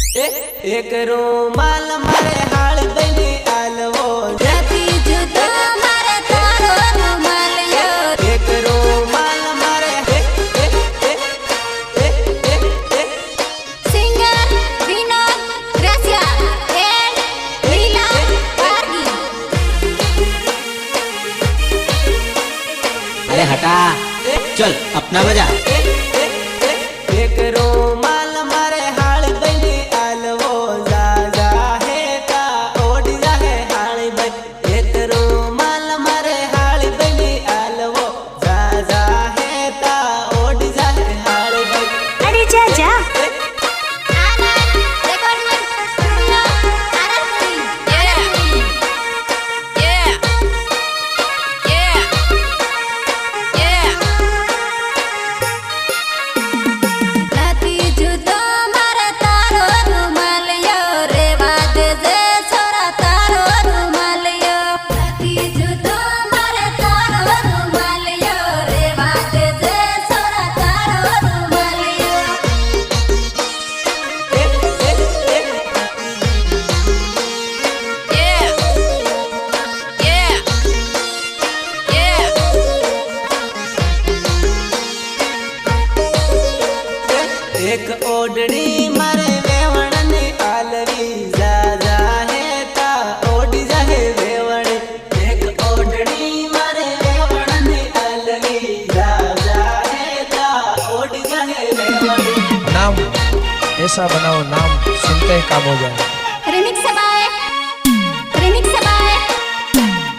एक रूमाल मारे हाल दईनी आलवो राती जुदा मारे तारो रूमाल यो एक रूमाल मारे सिंगर विनोद ग्रासिया एंड लीला पारगी। अरे हटा चल अपना बजा। एक रूमाल मारे हाल दईनी आलवो जा जा है का ओडी जा है हाल बई एक रूमाल मारे हाल दईनी आलवो जा जा है का ओडी जा है हाल बई। अरे जा जा आनंद रिकॉर्डिंग स्टूडियो आरंभी राती जुदा मारे तारो रूमाल यो रेवा दे जे छोरा तारो रूमाल यो राती जुदा मारे तारो रूमाल यो रेवा दे जे छोरा तारो रूमाल यो। एक ओडड़ी मारे वेवणनी आलवी जा जा है ता ओडी जा है वेवण एक ओडड़ी मारे वेवणनी आलवी जा जा है ता ओडी जा है वेवण। नाम ऐसा बनाओ नाम सुनते ही काम हो जाए। रिमिक्स बाय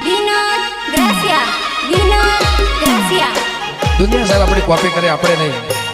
विनोद ग्रासिया दुनिया साहब अपनी कॉपी करे अपने नहीं।